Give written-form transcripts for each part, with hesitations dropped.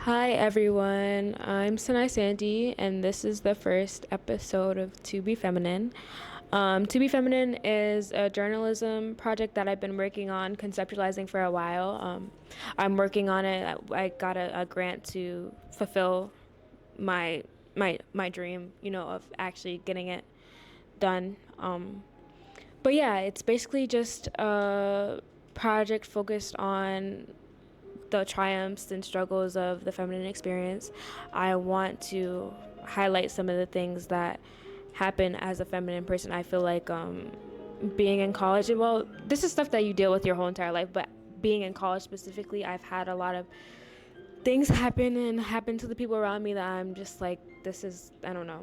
Hi everyone, I'm Sanai Sandy, and this is the first episode of To Be Feminine. To Be Feminine is a journalism project that I've been working on, conceptualizing for a while. I'm working on it. I got a grant to fulfill my my dream, of actually getting it done. But yeah, it's basically just a project focused on the triumphs and struggles of the feminine experience. I want to highlight some of the things that happen as a feminine person. I feel like being in college, and well, this is stuff that you deal with your whole entire life, but being in college specifically, I've had a lot of things happen to the people around me that I'm just like, this is, I don't know,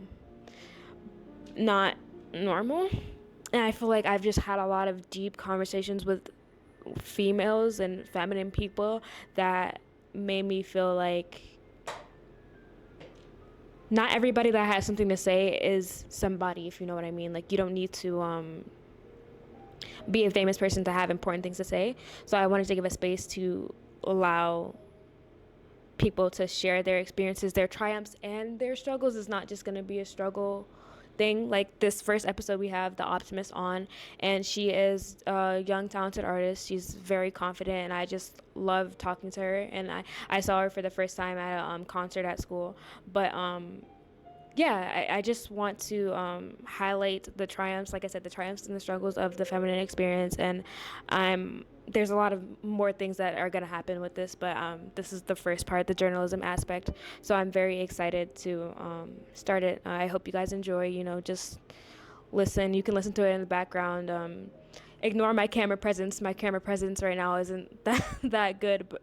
not normal. And I feel like I've just had a lot of deep conversations with females and feminine people that made me feel like not everybody that has something to say is somebody, if you know what I mean. Like, you don't need to be a famous person to have important things to say. So I wanted to give a space to allow people to share their experiences, their triumphs, and their struggles. Is not just going to be a struggle thing. Like, this first episode, we have the Optimist on, and she is a young talented artist. She's very confident, and I just love talking to her. And I saw her for the first time at a concert at school. But yeah, I just want to highlight the triumphs, like I said, the triumphs and the struggles of the feminine experience. And there's a lot of more things that are going to happen with this, but this is the first part, the journalism aspect. So I'm very excited to start it. I hope you guys enjoy, just listen. You can listen to it in the background. Ignore my camera presence. My camera presence right now isn't that good,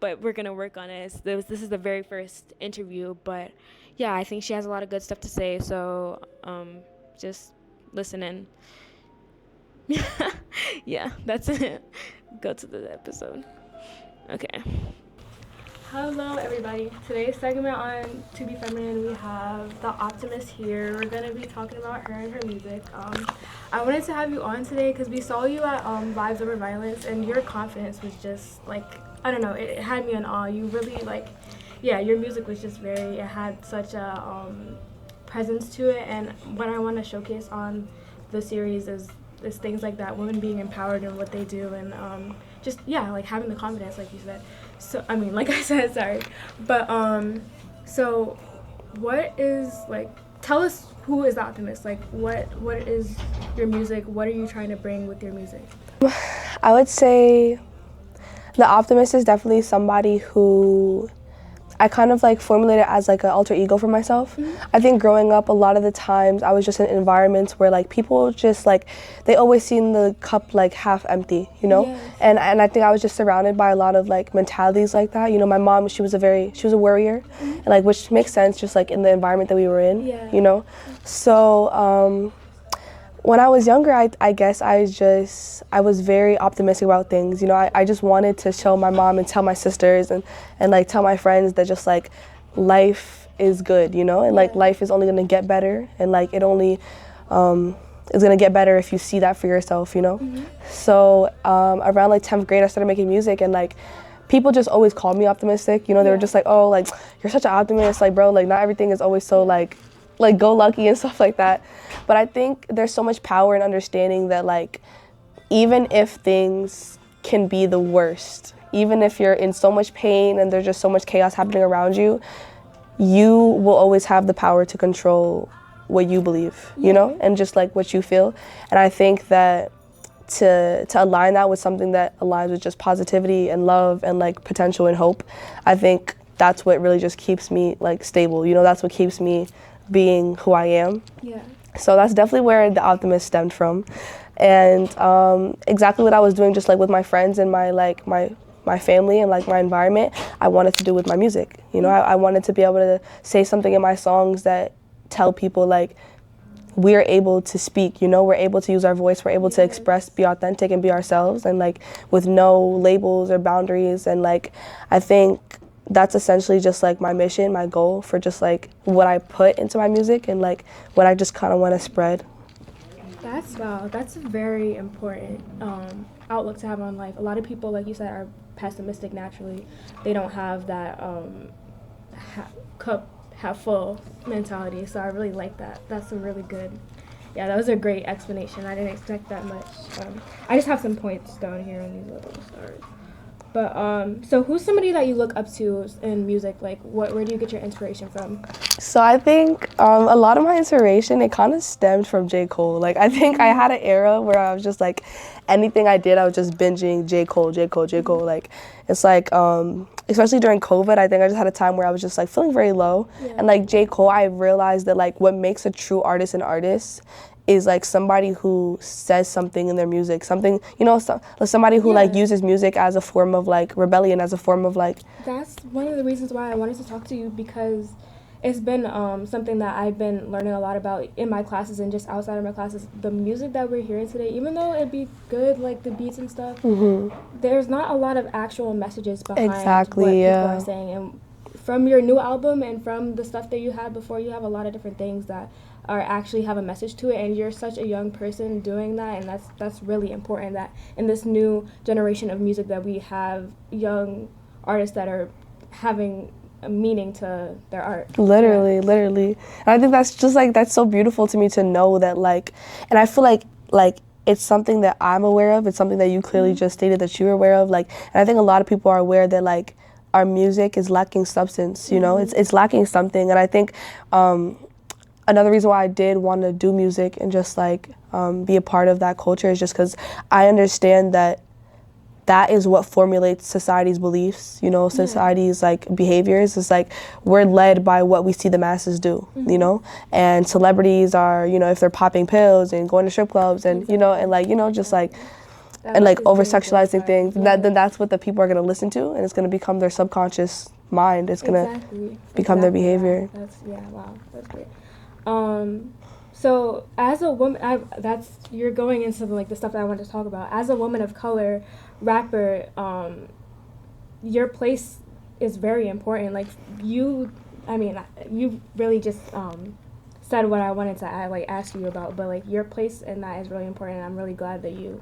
but we're gonna work on it. This is the very first interview, but yeah, I think she has a lot of good stuff to say. So just listen in. Yeah, that's it. Go to the episode. Okay. Hello, everybody. Today's segment on To Be Feminine, we have the Optimist here. We're going to be talking about her and her music. I wanted to have you on today because we saw you at Lives Over Violence, and your confidence was just, like, I don't know, it had me in awe. You really, your music was just it had such a presence to it, and what I want to showcase on the series is things like that, women being empowered in what they do, and having the confidence, like you said. So, like I said, sorry. But, so what is, tell us, who is the Optimist? What is your music? What are you trying to bring with your music? I would say the Optimist is definitely somebody who I kind of formulated as an alter ego for myself. Mm-hmm. I think growing up, a lot of the times I was just in environments where people just they always seen the cup half empty, Yes. And I think I was just surrounded by a lot of mentalities like that. My mom, she was a worrier, mm-hmm. and which makes sense just in the environment that we were in, yeah. So when I was younger, I guess I was very optimistic about things. I just wanted to show my mom and tell my sisters and tell my friends that just life is good, and life is only gonna get better, and it only is gonna get better if you see that for yourself, Mm-hmm. So around 10th grade, I started making music, and people just always called me optimistic. They were just oh, you're such an optimist, bro, not everything is always so go lucky and stuff like that. But I think there's so much power in understanding that even if things can be the worst, even if you're in so much pain and there's just so much chaos happening around you, you will always have the power to control what you believe, and just what you feel. And I think that to align that with something that aligns with just positivity and love and potential and hope, I think that's what really just keeps me stable. That's what keeps me being who I am. Yeah. So that's definitely where the Optimist stemmed from. And exactly what I was doing just with my friends and my family and my environment, I wanted to do with my music. I wanted to be able to say something in my songs that tell people we're able to speak, we're able to use our voice, we're able to express, be authentic and be ourselves, and with no labels or boundaries. And I think that's essentially just my mission, my goal for just what I put into my music and what I just kind of want to spread. That's a very important outlook to have on life. A lot of people, like you said, are pessimistic naturally. They don't have that cup half full mentality. So I really like that. That's a really good. Yeah, that was a great explanation. I didn't expect that much. I just have some points down here on these little stars. But so who's somebody that you look up to in music? Like, where do you get your inspiration from? So I think a lot of my inspiration, it kind of stemmed from J. Cole. Like, I think I had an era where I was just like, anything I did, I was just binging J. Cole, J. Cole, J. Cole. Like, it's like, especially during COVID, I think I just had a time where I was just like feeling very low. Yeah. And like J. Cole, I realized that like what makes a true artist an artist is like somebody who says something in their music, something, you know, somebody who like uses music as a form of like rebellion, as a form of like. That's one of the reasons why I wanted to talk to you, because it's been something that I've been learning a lot about in my classes and just outside of my classes. The music that we're hearing today, even though it'd be good, like the beats and stuff, there's not a lot of actual messages behind what people are saying. And from your new album and from the stuff that you had before, you have a lot of different things that are actually have a message to it, and you're such a young person doing that, and that's really important, that in this new generation of music that we have young artists that are having a meaning to their art. Literally. And I think that's just like, that's so beautiful to me to know that like, and I feel like it's something that I'm aware of, it's something that you clearly just stated that you're aware of, like, and I think a lot of people are aware that like our music is lacking substance, you know, it's lacking something. And I think another reason why I did want to do music and just like be a part of that culture is just because I understand that that is what formulates society's beliefs, you know, society's like behaviors. It's like we're led by what we see the masses do, you know, and celebrities are, you know, if they're popping pills and going to strip clubs and, you know, and like, you know, just like, and like over-sexualizing things, then that's what the people are going to listen to, and it's going to become their subconscious mind. It's going to become their behavior. Wow, that's great. So as a woman, you're going into like the stuff that I wanted to talk about. As a woman of color, rapper, your place is very important. Like you really just said what I wanted to ask you about, but like your place in that is really important, and I'm really glad that you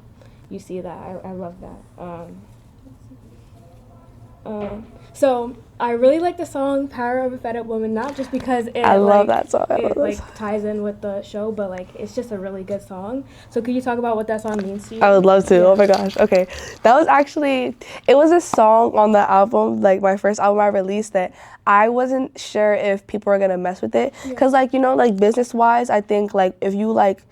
see that. I love that. So I really like the song "Power of a Fed Up Woman," not just because I love that song. It ties in with the show, but like it's just a really good song. So could you talk about what that song means to you? I would love to. Yeah. Oh my gosh. Okay, that was actually, it was a song on the album, like my first album I released, that I wasn't sure if people were gonna mess with it, because like, you know, like business wise, I think like if you like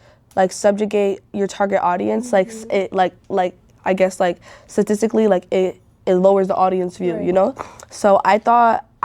subjugate your target audience, like it like I guess like statistically like it lowers the audience view, you know? So I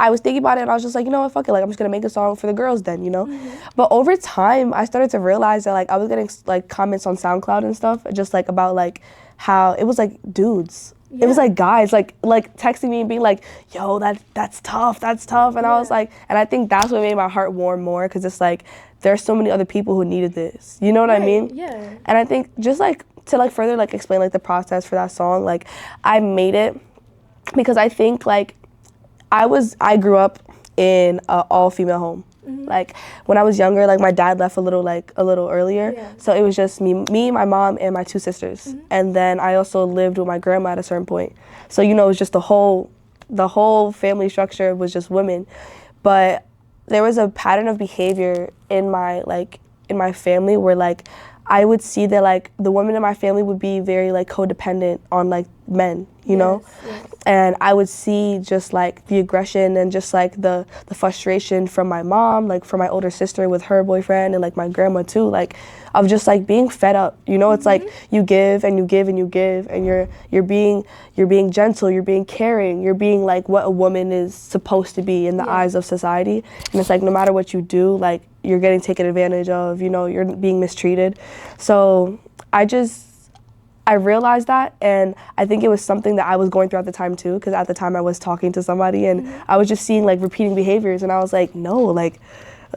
was thinking about it, and I was just like, you know what, fuck it, like I'm just gonna make a song for the girls then, you know? But over time, I started to realize that like I was getting like comments on SoundCloud and stuff, just like about like how it was like dudes. Yeah. It was like guys like texting me and being like, yo, that's tough. And I was like, and I think that's what made my heart warm more, because it's like, there's so many other people who needed this. You know what I mean? Yeah. And I think just like to like further like explain like the process for that song, like I made it because I think like I grew up in an all-female home. Like when I was younger, like my dad left a little earlier, so it was just me, my mom, and my two sisters, and then I also lived with my grandma at a certain point. So you know, it was just the whole family structure was just women, but there was a pattern of behavior in my family where like I would see that like the women in my family would be very like codependent on like men, you know? Yes. And I would see just like the aggression and just like the frustration from my mom, like from my older sister with her boyfriend, and like my grandma too, like of just like being fed up, you know? It's like you give and you give and you give, and you're being gentle, you're being caring, you're being like what a woman is supposed to be in the eyes of society. And it's like no matter what you do, like you're getting taken advantage of, you know, you're being mistreated. So I realized that, and I think it was something that I was going through at the time too, because at the time I was talking to somebody and I was just seeing like repeating behaviors, and I was like, no, like,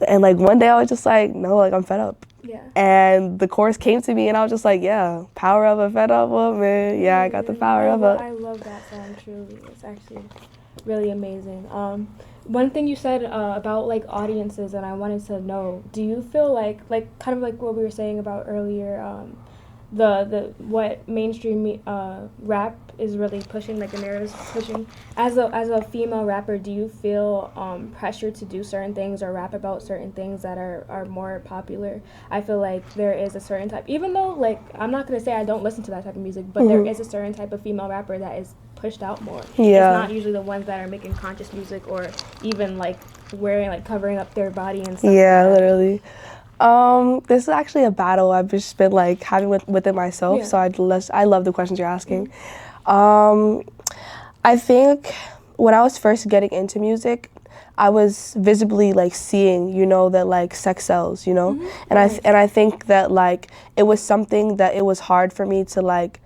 and like one day I was just like, no, like I'm fed up. Yeah. And the chorus came to me, and I was just like, yeah, power of a fed up woman. Yeah, I got the power of a. I love that song, truly. It's actually really amazing. One thing you said about like audiences, and I wanted to know, do you feel like kind of like what we were saying about earlier, the what mainstream rap is really pushing, like the narrative's pushing. As a female rapper, do you feel pressure to do certain things or rap about certain things that are more popular? I feel like there is a certain type, even though like I'm not gonna say I don't listen to that type of music, but there is a certain type of female rapper that is pushed out more. Yeah. It's not usually the ones that are making conscious music or even like wearing, like covering up their body and stuff. Yeah, like that. literally. This is actually a battle I've just been like having within myself. Yeah. So I love the questions you're asking. I think when I was first getting into music, I was visibly like seeing, you know, that like sex sells, you know, and I think that like it was something that it was hard for me to like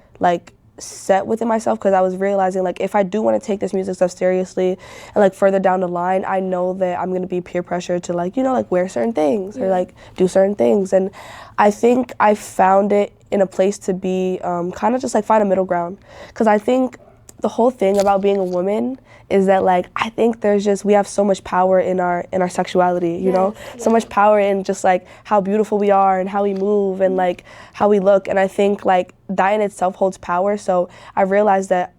set within myself, because I was realizing like if I do want to take this music stuff seriously and like further down the line, I know that I'm gonna be peer pressured to like, you know, like wear certain things or like do certain things. And I think I found it in a place to be kind of just like find a middle ground, because I think the whole thing about being a woman is that like I think we have so much power in our sexuality, you know, so much power in just like how beautiful we are and how we move and like how we look. And I think like that in itself holds power. So I realized that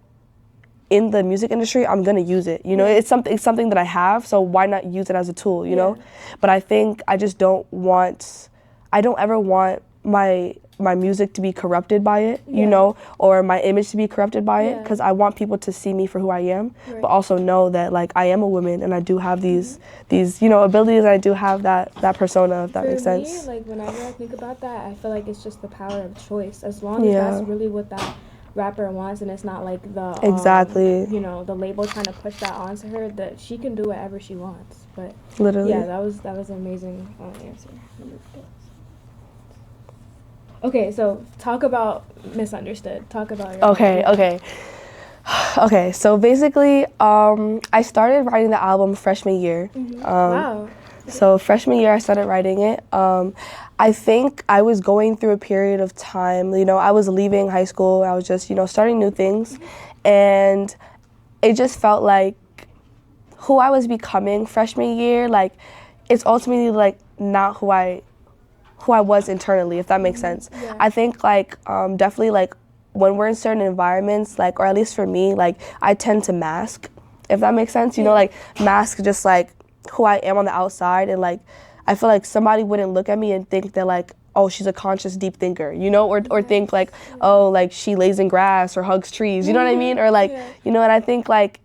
in the music industry, I'm gonna use it. You know, it's something that I have, so why not use it as a tool, you know? But I think I don't ever want my music to be corrupted by it, you know, or my image to be corrupted by it, because I want people to see me for who I am, but also know that like I am a woman and I do have these you know, abilities, and I do have that persona, if that makes sense. For me, like whenever I think about that, I feel like it's just the power of choice. As long as that's really what that rapper wants, and it's not like the you know, the label trying to push that onto her, that she can do whatever she wants. But literally, yeah, that was an amazing answer. Okay, so talk about Misunderstood. Talk about your Okay, so basically, I started writing the album freshman year. Wow. So freshman year, I started writing it. I think I was going through a period of time, you know, I was leaving high school. I was just, you know, starting new things. And it just felt like who I was becoming freshman year, like, it's ultimately, like, not who I was internally, if that makes sense. I think, like, definitely, like, when we're in certain environments, like, or at least for me, like, I tend to mask, if that makes sense. You know, like, mask just, like, who I am on the outside, and, like, I feel like somebody wouldn't look at me and think that, like, oh, she's a conscious, deep thinker, you know, or think, like, oh, like, she lays in grass or hugs trees, you know what I mean? Or, like, you know, and I think, like,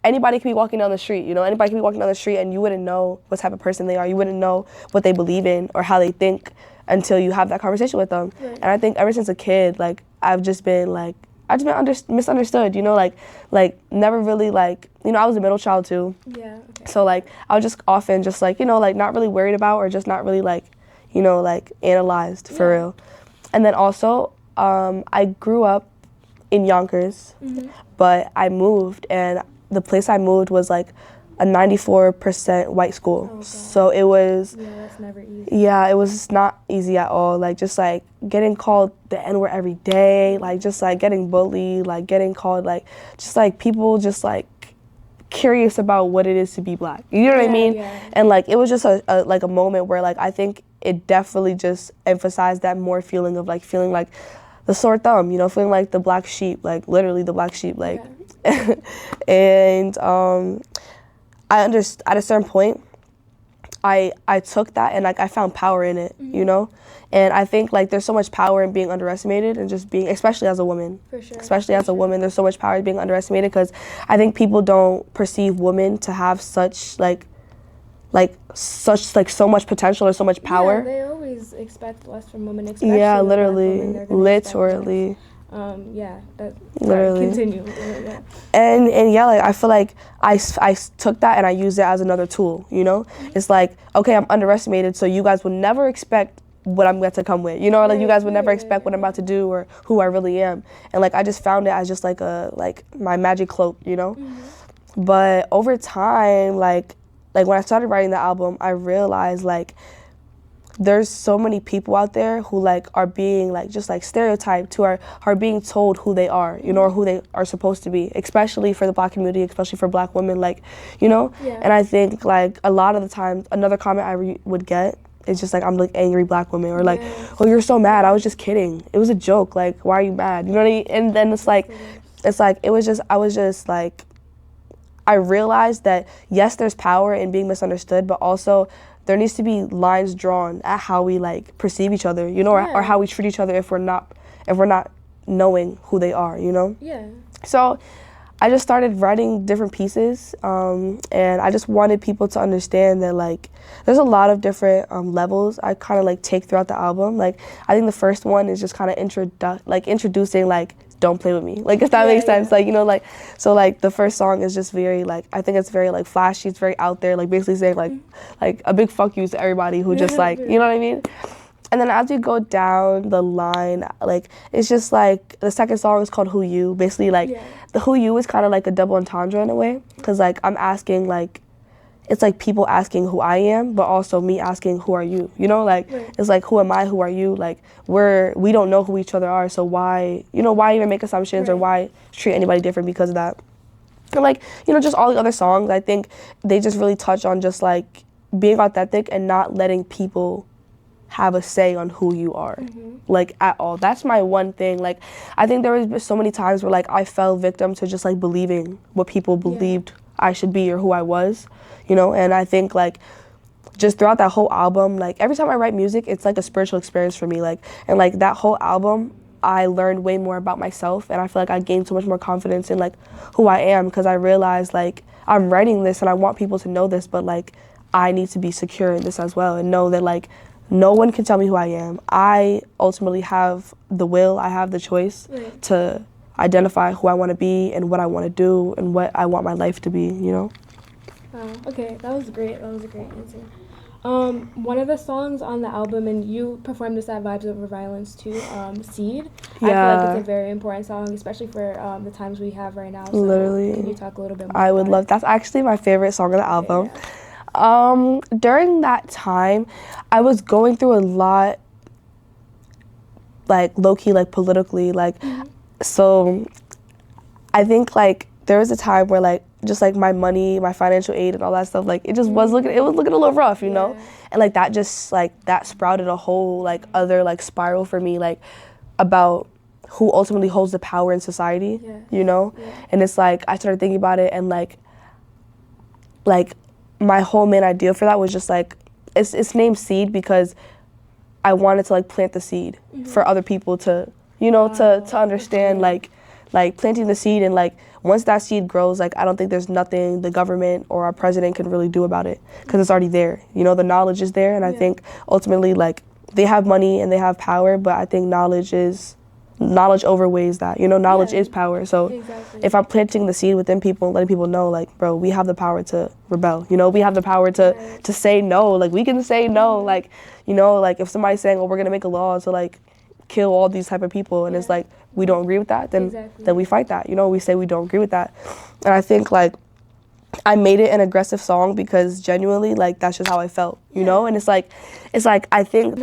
anybody can be walking down the street, you know, anybody can be walking down the street and you wouldn't know what type of person they are. You wouldn't know what they believe in or how they think until you have that conversation with them. And I think ever since a kid, like, I've just been misunderstood, you know, like never really, like, you know, I was a middle child too. So, like, I was just often just, like, you know, like, not really worried about or just not really, like, you know, like, analyzed for real. And then also, I grew up in Yonkers, but I moved, and the place I moved was, like, a 94% white school. So it was, that's never easy. Yeah, it was not easy at all. Like, just, like, getting called the N-word every day, like, just, like, getting bullied, like, getting called, like, just, like, people just, like, curious about what it is to be black. You know what I mean? And, like, it was just a moment where, like, I think it definitely just emphasized that more feeling of, like, feeling like the sore thumb, you know, feeling like the black sheep, like, literally the black sheep, like. And at a certain point, I took that and, like, I found power in it, you know? And I think, like, there's so much power in being underestimated and just being, especially as a woman. For sure. Especially as a woman, there's so much power in being underestimated, because I think people don't perceive women to have such, so much potential or so much power. Yeah, they always expect less from women, especially literally, literally. Literally. Continue. And yeah, like, I feel like I took that and I used it as another tool, you know? It's like, okay, I'm underestimated, so you guys would never expect what I'm going to come with, you know? Like, you guys would never expect what I'm about to do or who I really am. And, like, I just found it as just, like, my magic cloak, you know? But over time, like when I started writing the album, I realized, like, there's so many people out there who, like, are being, like, just, like, stereotyped, who are being told who they are, you know, or who they are supposed to be, especially for the black community, especially for black women, like, you know? And I think, like, a lot of the times, another comment I would get it's just like I'm like angry black woman, or like, oh, you're so mad. I was just kidding. It was a joke. Like, why are you mad? You know what I mean? And then it's like I was just like, I realized that yes, there's power in being misunderstood, but also there needs to be lines drawn at how we like perceive each other, you know, or how we treat each other if we're not knowing who they are, you know? Yeah. So I just started writing different pieces, and I just wanted people to understand that like there's a lot of different levels I kind of like take throughout the album. Like I think the first one is just kind of introducing like don't play with me, like if that makes sense, like, you know, like, so like the first song is just very like, I think it's very like flashy, it's very out there, like basically saying like a big fuck you to everybody who just like, you know what I mean? And then as we go down the line, like it's just like the second song is called Who You, basically like the Who You is kind of like a double entendre in a way, because like I'm asking like, it's like people asking who I am, but also me asking who are you, you know, like it's like who am I, who are you, like we don't know who each other are, so why, you know, why even make assumptions or why treat anybody different because of that. And like, you know, just all the other songs, I think they just really touch on just like being authentic and not letting people have a say on who you are, like at all. That's my one thing. Like I think there was so many times where like I fell victim to just like believing what people believed I should be or who I was, you know. And I think like just throughout that whole album, like every time I write music, it's like a spiritual experience for me, like, and like that whole album I learned way more about myself, and I feel like I gained so much more confidence in like who I am, because I realized like I'm writing this and I want people to know this, but like I need to be secure in this as well and know that like no one can tell me who I am. I ultimately have the will, I have the choice to identify who I want to be and what I want to do and what I want my life to be, you know? Okay, that was great. That was a great answer. One of the songs on the album, and you performed this at Vibes Over Violence too, Seed. I feel like it's a very important song, especially for the times we have right now. So literally. Can you talk a little bit more I would love, that's actually my favorite song on the album. During that time, I was going through a lot, like low-key, like politically, like, so I think like there was a time where like just like my money, my financial aid and all that stuff, like it just was looking a little rough, you know? And like that just like that sprouted a whole like other like spiral for me, like about who ultimately holds the power in society, you know? And it's like I started thinking about it, and like my whole main idea for that was just like it's named Seed because I wanted to like plant the seed for other people to, you know, to understand like planting the seed, and like once that seed grows, like I don't think there's nothing the government or our president can really do about it, because it's already there, you know, the knowledge is there. And I think ultimately like they have money and they have power, but I think knowledge overweighs that, you know, knowledge is power. So if I'm planting the seed within people and letting people know like, bro, we have the power to rebel, you know, we have the power to say no, like we can say no, like, you know, like if somebody's saying, oh, we're gonna make a law to like kill all these type of people, and it's like we don't agree with that, then we fight that, you know, we say we don't agree with that. And I think like I made it an aggressive song because genuinely like that's just how I felt, you know. And it's like I think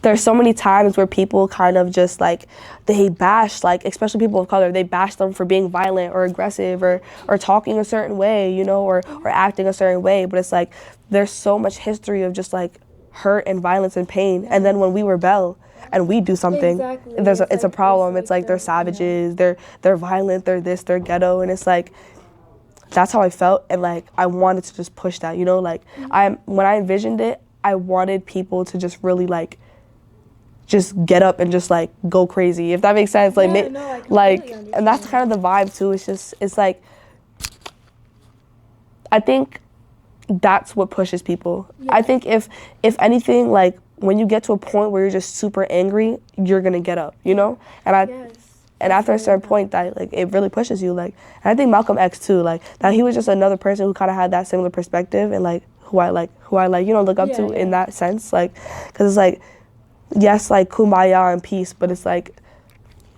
there's so many times where people kind of just like they bash, like especially people of color, they bash them for being violent or aggressive or talking a certain way, you know, or acting a certain way. But it's like there's so much history of just like hurt and violence and pain, and then when we rebel and we do something, it's a problem. It's like they're savages, they're violent, they're this, they're ghetto, and it's like that's how I felt. And like I wanted to just push that, you know, like when I envisioned it, I wanted people to just really like just get up and just like go crazy, if that makes sense. Like and that's kind of the vibe too. It's like I think that's what pushes people. I think if anything, like when you get to a point where you're just super angry, you're gonna get up, you know. And after a certain point, that like it really pushes you. Like, and I think Malcolm X too, like that he was just another person who kind of had that similar perspective, and like who I like, you know, look up to in that sense, like, because it's like, yes, like kumbaya and peace, but it's like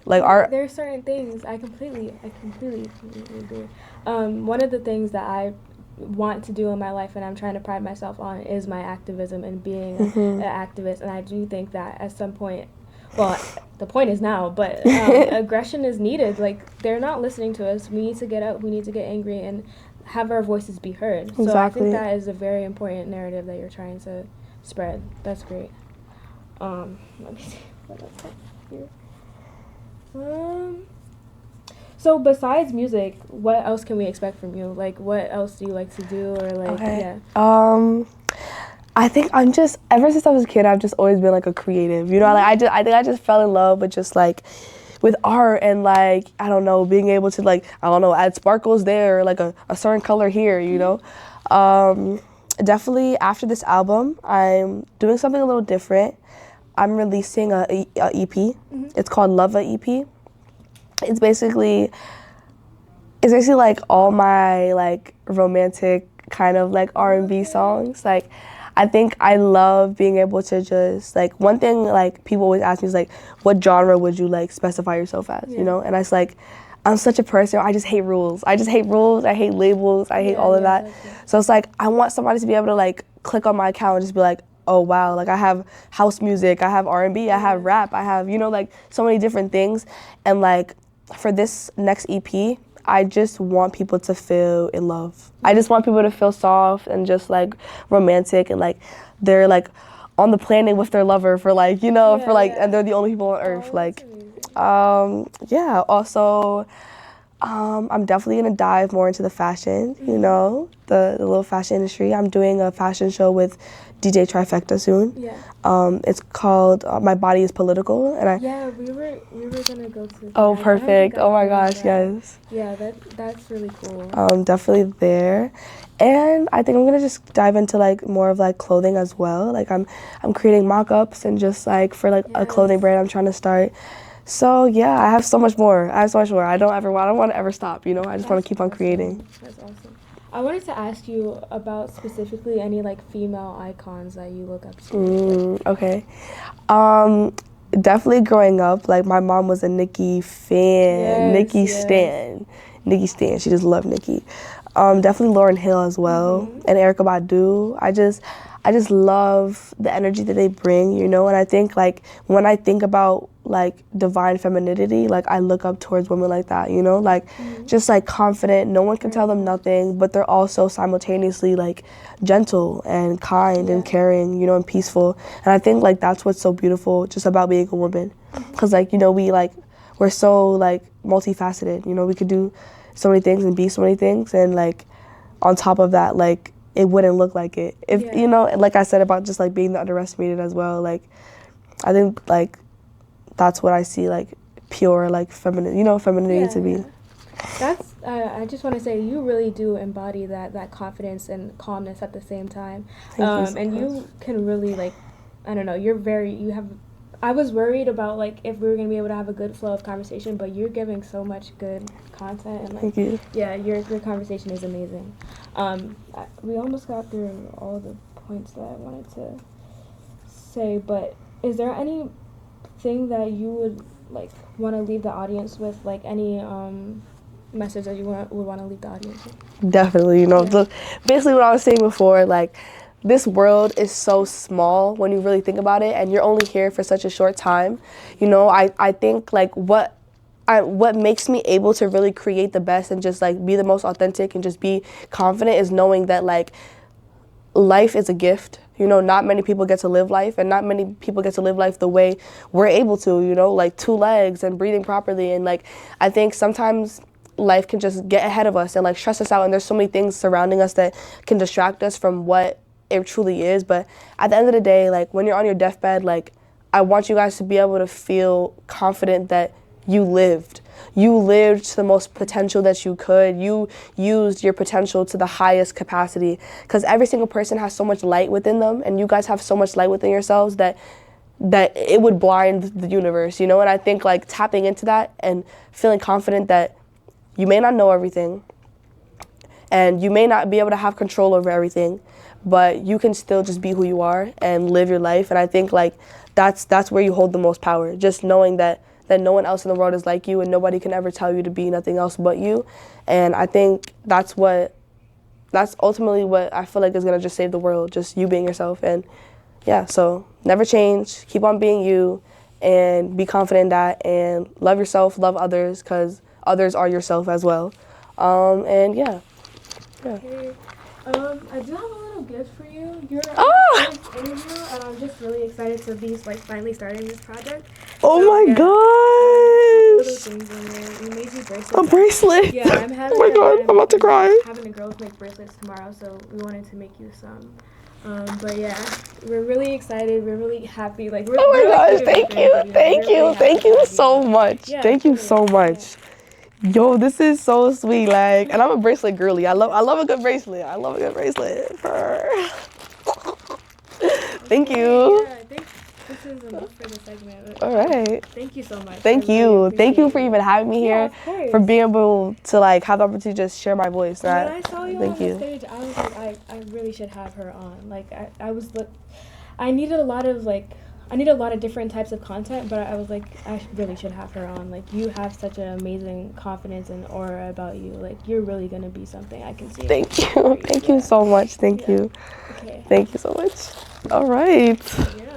our there are certain things I completely agree. One of the things that I want to do in my life and I'm trying to pride myself on is my activism and being an activist. And I do think that at some point, well, the point is now, but aggression is needed. Like, they're not listening to us. We need to get up, we need to get angry and have our voices be heard. So I think that is a very important narrative that you're trying to spread. That's great. Let me see what else I have here. So besides music, what else can we expect from you? Like, what else do you like to do, or like, Okay. yeah. I think I'm just, ever since I was a kid, I've just always been like a creative. You know, like I think I just fell in love with just like with art and like, I don't know, being able to like, I don't know, add sparkles there, or like a certain color here, you know. Definitely after this album, I'm doing something a little different. I'm releasing a EP. It's called Love a EP. It's basically like all my like romantic kind of like R&B songs. Like I think I love being able to just like, one thing like people always ask me is like, what genre would you like specify yourself as, you know? And I was like, I'm such a person, I just hate rules. I hate labels, I hate all of that. So it's like, I want somebody to be able to like click on my account and just be like, oh wow, like I have house music, I have R&B, I have rap, I have, you know, like so many different things. And like for this next EP, I just want people to feel in love. I just want people to feel soft and just like romantic, and like they're like on the planet with their lover for like, you know, for like, and they're the only people on earth. Like, yeah. Also, I'm definitely gonna dive more into the fashion, you know, the little fashion industry. I'm doing a fashion show with DJ Trifecta soon. It's called My Body is Political, and we were gonna go to. Oh, perfect! Oh my gosh, yes. Yeah, that's really cool. Definitely there, and I think I'm gonna just dive into like more of like clothing as well. Like I'm creating mock-ups and just like for like a clothing brand I'm trying to start. So yeah, I have so much more. I don't want to ever stop. You know, I just want to keep on creating. That's awesome. I wanted to ask you about specifically any like female icons that you look up to. Okay. Definitely growing up, like my mom was a Nicki fan. Nicki stan. She just loved Nicki. Definitely Lauryn Hill as well, and Erykah Badu. I just love the energy that they bring, you know. And I think like when I think about like divine femininity, like I look up towards women like that, you know, like just like confident. No one can tell them nothing, but they're also simultaneously like gentle and kind and caring, you know, and peaceful. And I think like that's what's so beautiful just about being a woman, because like, you know, we're so like multifaceted, you know, we could do so many things and be so many things, and like on top of that, like it wouldn't look like it if you know, like I said about just like being the underestimated as well. Like I think like that's what I see like pure like feminine, you know, femininity to be. That's I just want to say you really do embody that confidence and calmness at the same time. And you can really like, I don't know, I was worried about like if we were gonna be able to have a good flow of conversation, but you're giving so much good content, and like, Thank you. Yeah, your conversation is amazing. We almost got through all the points that I wanted to say, but is there anything that you would like want to leave the audience with, like any message that you would want to leave the audience with? Definitely, you know, basically what I was saying before, like this world is so small when you really think about it, and you're only here for such a short time. You know, I think like what makes me able to really create the best and just like be the most authentic and just be confident is knowing that like life is a gift. You know, not many people get to live life, and not many people get to live life the way we're able to, you know, like 2 legs and breathing properly. And like I think sometimes life can just get ahead of us and like stress us out, and there's so many things surrounding us that can distract us from what it truly is. But at the end of the day, like when you're on your deathbed, like I want you guys to be able to feel confident that you lived to the most potential that you could. You used your potential to the highest capacity, because every single person has so much light within them, and you guys have so much light within yourselves that it would blind the universe, you know. And I think like tapping into that and feeling confident that you may not know everything and you may not be able to have control over everything, but you can still just be who you are and live your life. And I think like that's where you hold the most power, just knowing that no one else in the world is like you, and nobody can ever tell you to be nothing else but you. And I think that's ultimately what I feel like is gonna just save the world, just you being yourself. And yeah, so never change, keep on being you, and be confident in that, and love yourself, love others, because others are yourself as well. And yeah. Okay. I do have a little gift for you. You're on Oh! the first interview, and I'm just really excited to be like finally starting this project. Oh So, my little gosh! things in there. We made you bracelets. A bracelet. Yeah, I'm having. Oh my god, I'm about to cry. Having the girls make bracelets tomorrow, so we wanted to make you some. But yeah, we're really excited. We're really happy. Like, Oh my gosh, thank you, thank you so much. Yeah, Thank you so much. Yo, this is so sweet. Like, and I'm a bracelet girly. I love a good bracelet. I love a good bracelet. Thank you. Yeah, I think this is enough for the segment. All right. Thank you so much. Thank you. Thank you for even having me here. Of course. For being able to like have the opportunity to just share my voice. When I saw you thank on you. the stage, I was like, I really should have her on. Like, I needed a lot of different types of content, but I was like, I really should have her on. Like, you have such an amazing confidence and aura about you. Like, you're really gonna be something I can see. Thank you. Thank you so much. Thank you. Okay. Thank you so much. All right. Yeah.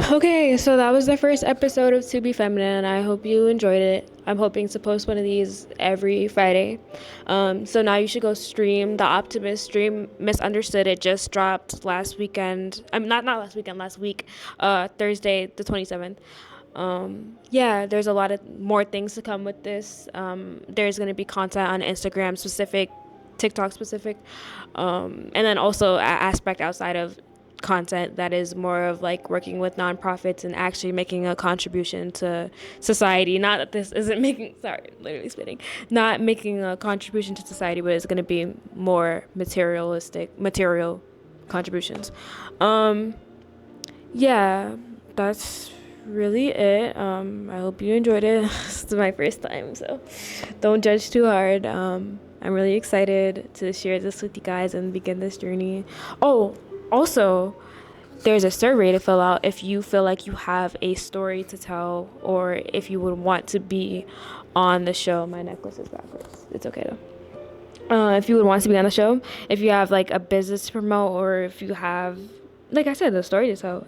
Okay, so that was the first episode of To Be Feminine. I hope you enjoyed it. I'm hoping to post one of these every Friday. So now you should go stream the Optimist stream Misunderstood. It just dropped last weekend. Not last weekend, last week, Thursday the 27th. Yeah, there's a lot of more things to come with this. There's going to be content on Instagram specific, TikTok specific, and then also aspect outside of content that is more of like working with nonprofits and actually making a contribution to society. Not that this isn't not making a contribution to society, but it's going to be more material contributions. Yeah, that's really it. I hope you enjoyed it. This is my first time, so don't judge too hard. I'm really excited to share this with you guys and begin this journey. Oh, also, there's a survey to fill out if you feel like you have a story to tell or if you would want to be on the show. My necklace is backwards. It's okay though. If you would want to be on the show, if you have like a business to promote, or if you have, like I said, a story to tell,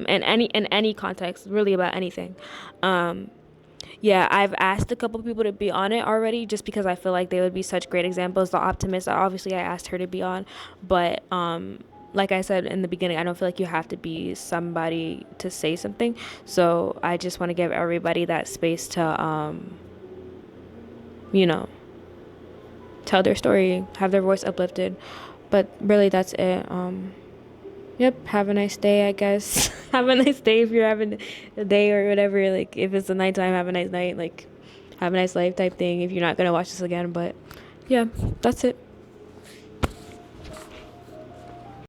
in any context, really about anything. Yeah, I've asked a couple people to be on it already just because I feel like they would be such great examples. The Optimist, obviously I asked her to be on, but like I said in the beginning, I don't feel like you have to be somebody to say something. So I just want to give everybody that space to, tell their story, have their voice uplifted. But really, that's it. Yep, have a nice day, I guess. Have a nice day if you're having a day or whatever. Like, if it's a nighttime, have a nice night. Like, have a nice life type thing if you're not going to watch this again. But, yeah, that's it.